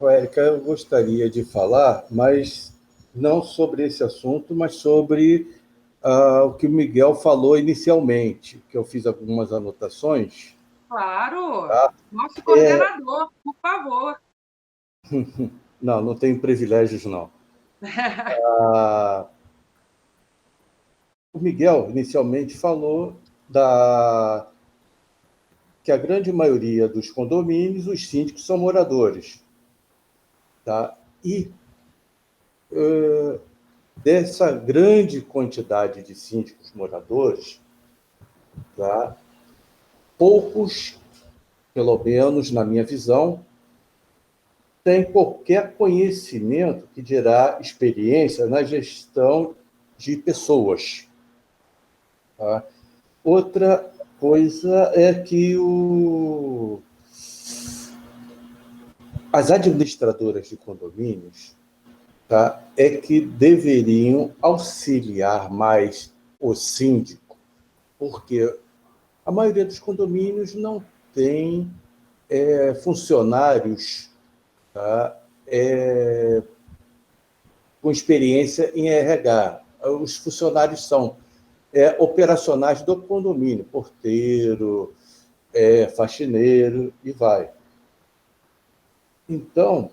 Érica, eu gostaria de falar, mas não sobre esse assunto, mas sobre o que o Miguel falou inicialmente, que eu fiz algumas anotações. Claro! Tá? Nosso coordenador, por favor. Não tenho privilégios, não. O Miguel inicialmente falou que a grande maioria dos condomínios, os síndicos são moradores. Tá? E dessa grande quantidade de síndicos moradores, tá? Poucos, pelo menos na minha visão, têm qualquer conhecimento, que dirá experiência, na gestão de pessoas. Tá? Outra coisa é que as administradoras de condomínios, tá, é que deveriam auxiliar mais o síndico, porque a maioria dos condomínios não tem funcionários, tá, com experiência em RH. Os funcionários são operacionais do condomínio, porteiro, faxineiro e vai. Então,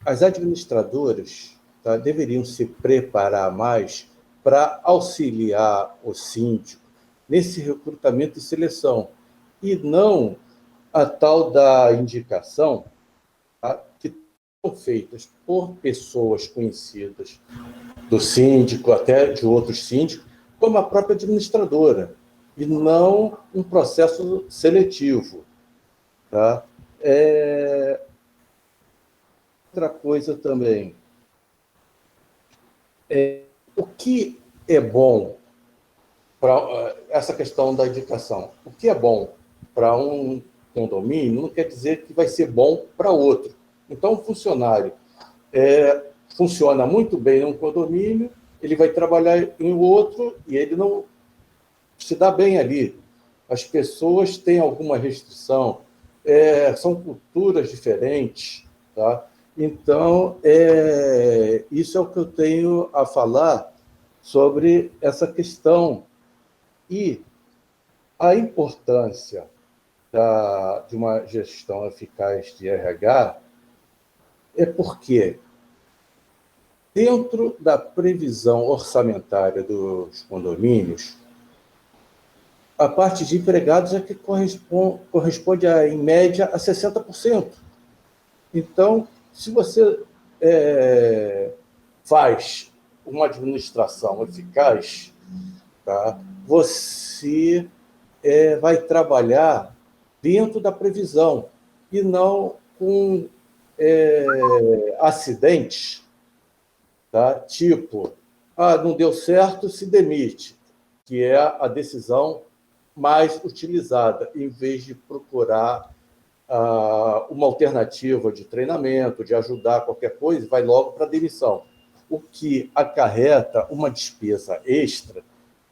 as administradoras, tá, deveriam se preparar mais para auxiliar o síndico nesse recrutamento e seleção, e não a tal da indicação, tá, que são feitas por pessoas conhecidas do síndico, até de outros síndicos, como a própria administradora, e não um processo seletivo. Tá? Outra coisa também, o que é bom para essa questão da indicação? O que é bom para um condomínio não quer dizer que vai ser bom para outro. Então, um funcionário funciona muito bem num condomínio, ele vai trabalhar em outro e ele não se dá bem ali. As pessoas têm alguma restrição, são culturas diferentes, tá? Então, isso é o que eu tenho a falar sobre essa questão. E a importância de uma gestão eficaz de RH é porque, dentro da previsão orçamentária dos condomínios, a parte de empregados é que corresponde em média, a 60%. Então, se você faz uma administração eficaz, tá, você vai trabalhar dentro da previsão e não com acidentes, tá? Tipo, não deu certo, se demite, que é a decisão mais utilizada, em vez de procurar uma alternativa de treinamento, de ajudar qualquer coisa, vai logo para a demissão, o que acarreta uma despesa extra.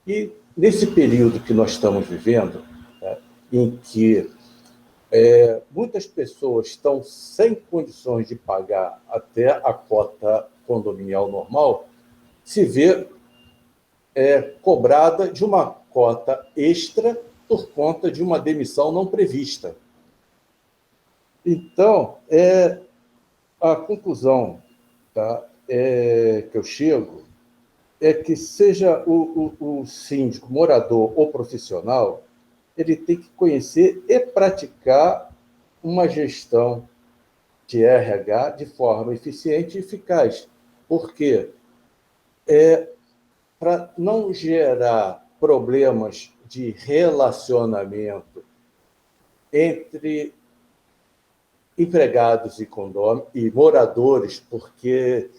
E nesse período que nós estamos vivendo, né, em que muitas pessoas estão sem condições de pagar até a cota condominial normal, se vê cobrada de uma cota extra por conta de uma demissão não prevista. Então, a conclusão, tá, que eu chego é que, seja o síndico, morador ou profissional, ele tem que conhecer e praticar uma gestão de RH de forma eficiente e eficaz. Por quê? Para não gerar problemas de relacionamento entre empregados e moradores, porque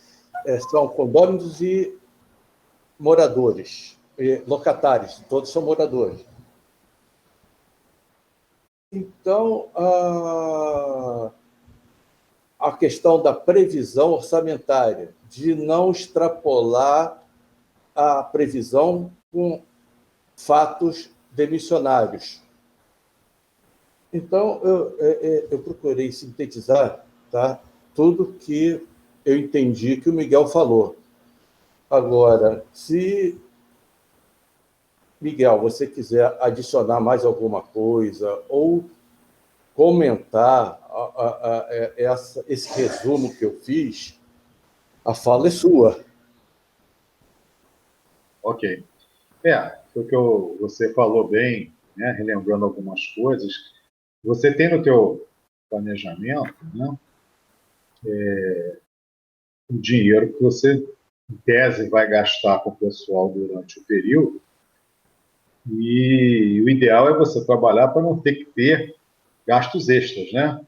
são condôminos e moradores, locatários, todos são moradores. Então, a questão da previsão orçamentária, de não extrapolar a previsão com fatos demissionários. Então, eu procurei sintetizar, tá, tudo que eu entendi que o Miguel falou. Agora, se, Miguel, você quiser adicionar mais alguma coisa ou comentar esse resumo que eu fiz, a fala é sua. Ok. Foi o que você falou bem, né, relembrando algumas coisas. Você tem no teu planejamento, né, o dinheiro que você, em tese, vai gastar com o pessoal durante o período, e o ideal é você trabalhar para não ter que ter gastos extras, né?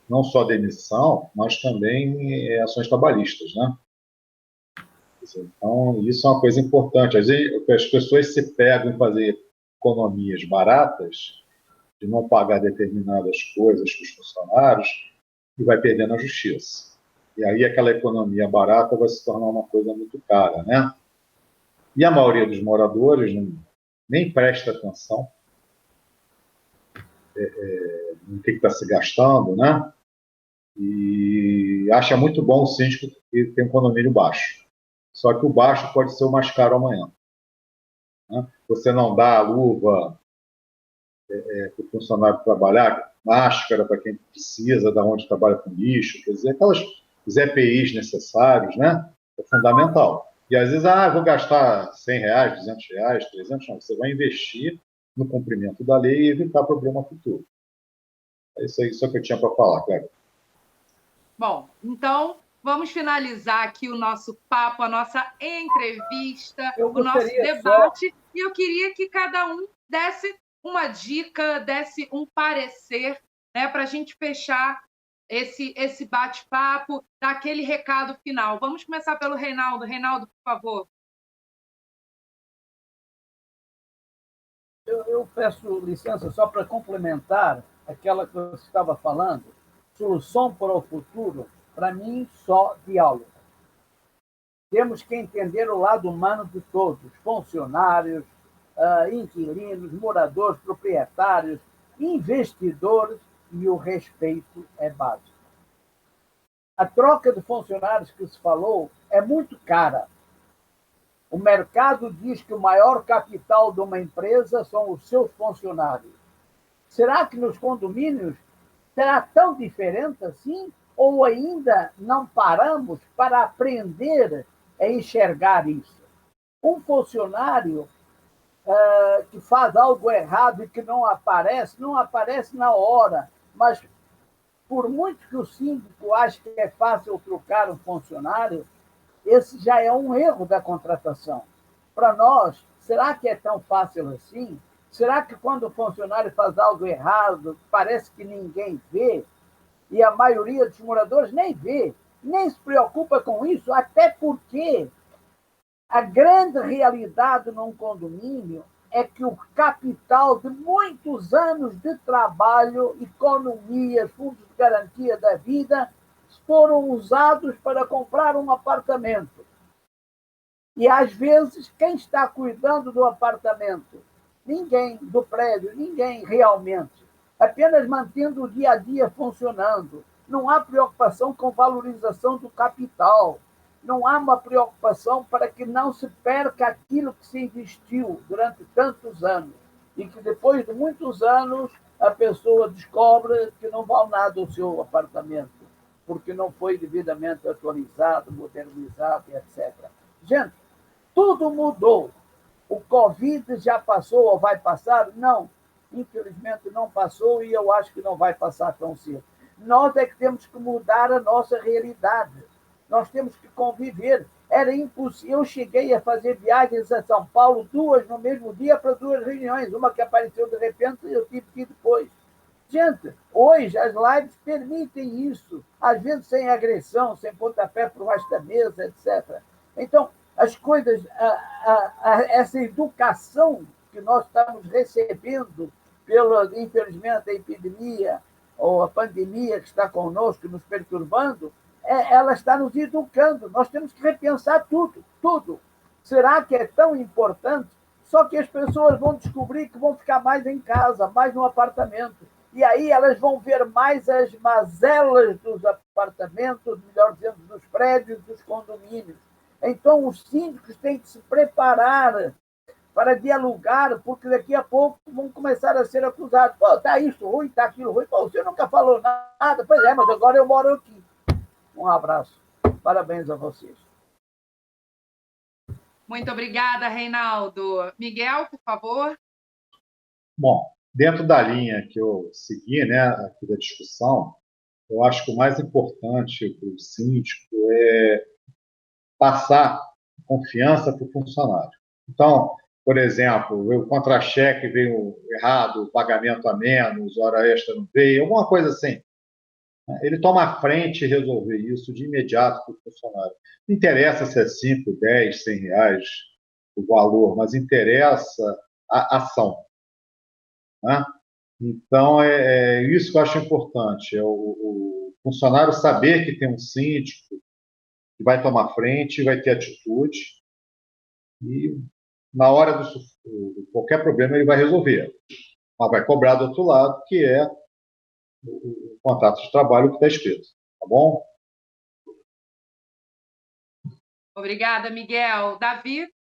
Não só demissão, mas também ações trabalhistas, né? Então, isso é uma coisa importante. Às vezes, as pessoas se pegam em fazer economias baratas, de não pagar determinadas coisas para os funcionários, e vai perder na justiça. E aí aquela economia barata vai se tornar uma coisa muito cara, né? E a maioria dos moradores nem presta atenção no que está se gastando, né? E acha muito bom o síndico que tem um condomínio baixo. Só que o baixo pode ser o mais caro amanhã, né? Você não dá a luva para o funcionário trabalhar, máscara para quem precisa, da onde trabalha com lixo, quer dizer, os EPIs necessários, né? É fundamental. E às vezes, vou gastar R$100, R$200, 300, não, você vai investir no cumprimento da lei e evitar problema futuro. É isso aí, só que eu tinha para falar, Cléber. Bom, então vamos finalizar aqui o nosso papo, a nossa entrevista, o nosso debate. E eu queria que cada um desse uma dica, desse um parecer, né, para a gente fechar esse bate-papo, dar aquele recado final. Vamos começar pelo Reinaldo. Reinaldo, por favor. Eu peço licença só para complementar aquela que você estava falando. Solução para o futuro, para mim, só diálogo. Temos que entender o lado humano de todos, funcionários, inquilinos, moradores, proprietários, investidores, e o respeito é básico. A troca de funcionários que se falou é muito cara. O mercado diz que o maior capital de uma empresa são os seus funcionários. Será que nos condomínios será tão diferente assim? Ou ainda não paramos para aprender a enxergar isso? Um funcionário que faz algo errado e que não aparece na hora, mas por muito que o síndico ache que é fácil trocar um funcionário, esse já é um erro da contratação. Para nós, será que é tão fácil assim? Será que quando o funcionário faz algo errado, parece que ninguém vê? E a maioria dos moradores nem vê, nem se preocupa com isso, até porque a grande realidade num condomínio é que o capital de muitos anos de trabalho, economia, fundos de garantia da vida, foram usados para comprar um apartamento. E, às vezes, quem está cuidando do apartamento? Ninguém, do prédio, ninguém realmente. Apenas mantendo o dia a dia funcionando. Não há preocupação com valorização do capital. Não há uma preocupação para que não se perca aquilo que se investiu durante tantos anos. E que depois de muitos anos a pessoa descobre que não vale nada o seu apartamento, porque não foi devidamente atualizado, modernizado, etc. Gente, tudo mudou. O Covid já passou ou vai passar? Não. Infelizmente não passou e eu acho que não vai passar tão cedo. Nós é que temos que mudar a nossa realidade. Nós temos que conviver. Era impossível. Eu cheguei a fazer viagens a São Paulo, 2 no mesmo dia, para 2 reuniões. Uma que apareceu de repente e eu tive que ir depois. Gente, hoje as lives permitem isso, às vezes sem agressão, sem pontapé por baixo da mesa, etc. Então, as coisas, essa educação que nós estamos recebendo infelizmente, a epidemia ou a pandemia que está conosco, nos perturbando, ela está nos educando. Nós temos que repensar tudo, tudo. Será que é tão importante? Só que as pessoas vão descobrir que vão ficar mais em casa, mais no apartamento. E aí elas vão ver mais as mazelas dos apartamentos, melhor dizendo, dos prédios, dos condomínios. Então, os síndicos têm que se preparar para dialogar, porque daqui a pouco vão começar a ser acusados. Pô, está isso ruim, está aquilo ruim. Pô, você nunca falou nada. Pois é, mas agora eu moro aqui. Um abraço. Parabéns a vocês. Muito obrigada, Reinaldo. Miguel, por favor. Bom, dentro da linha que eu segui, né, aqui da discussão, eu acho que o mais importante para o síndico é passar confiança para o funcionário. Então, por exemplo, o contra-cheque veio errado, pagamento a menos, hora extra não veio, alguma coisa assim. Ele toma a frente e resolver isso de imediato para o funcionário. Não interessa se é 5, 10, 100 reais o valor, mas interessa a ação. Né? Então, é isso que eu acho importante, é o funcionário saber que tem um síndico que vai tomar frente, vai ter atitude e, na hora de qualquer problema, ele vai resolver. Mas vai cobrar do outro lado, que é o contrato de trabalho que está escrito. Tá bom? Obrigada, Miguel. Davi?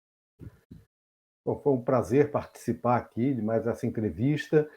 Bom, foi um prazer participar aqui de mais essa entrevista.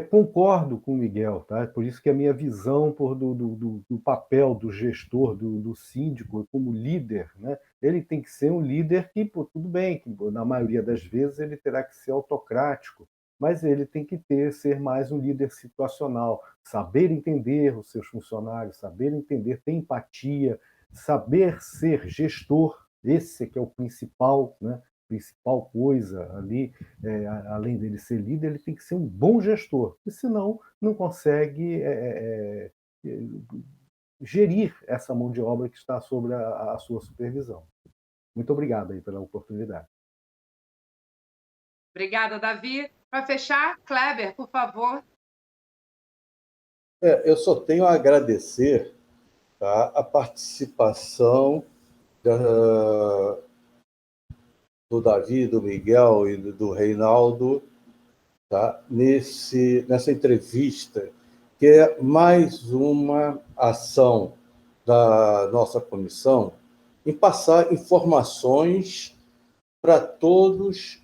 Concordo com o Miguel, tá? Por isso que a minha visão do papel do gestor, do síndico, como líder, né? Ele tem que ser um líder que, pô, tudo bem, que na maioria das vezes ele terá que ser autocrático, mas ele tem que ser mais um líder situacional, saber entender os seus funcionários, saber entender, ter empatia, saber ser gestor, esse que é o principal, né? Principal coisa ali, além dele ser líder, ele tem que ser um bom gestor, porque senão não consegue gerir essa mão de obra que está sobre a sua supervisão. Muito obrigado aí pela oportunidade. Obrigada, Davi. Para fechar, Kleber, por favor. Eu só tenho a agradecer, tá, a participação do Davi, do Miguel e do Reinaldo, tá, nessa entrevista, que é mais uma ação da nossa comissão em passar informações para todos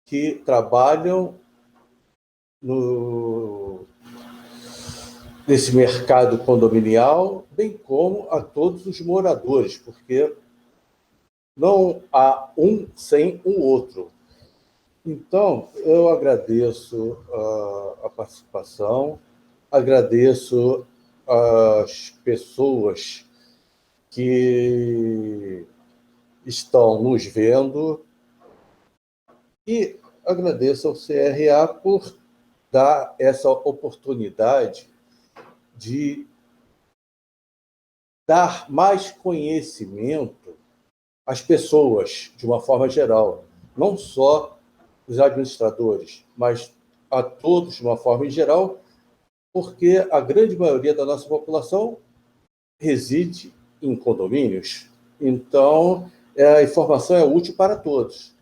que trabalham nesse mercado condominial, bem como a todos os moradores, porque não há um sem o outro. Então, eu agradeço a participação, agradeço as pessoas que estão nos vendo e agradeço ao CRA por dar essa oportunidade de dar mais conhecimento às pessoas, de uma forma geral, não só os administradores, mas a todos de uma forma em geral, porque a grande maioria da nossa população reside em condomínios. Então, a informação é útil para todos.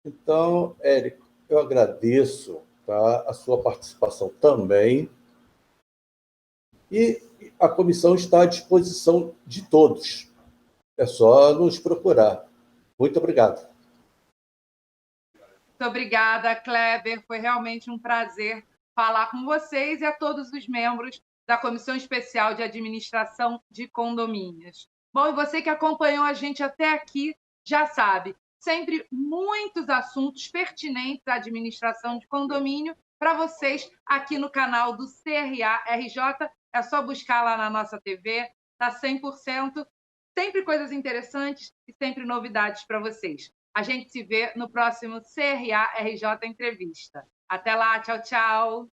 Então, Érico, eu agradeço, tá, a sua participação também. E a comissão está à disposição de todos. É só nos procurar. Muito obrigado. Muito obrigada, Kleber. Foi realmente um prazer falar com vocês e a todos os membros da Comissão Especial de Administração de Condomínios. Bom, e você que acompanhou a gente até aqui já sabe, sempre muitos assuntos pertinentes à administração de condomínio para vocês aqui no canal do CRA RJ. É só buscar lá na nossa TV, está 100%. Sempre coisas interessantes e sempre novidades para vocês. A gente se vê no próximo CRA RJ Entrevista. Até lá, tchau, tchau!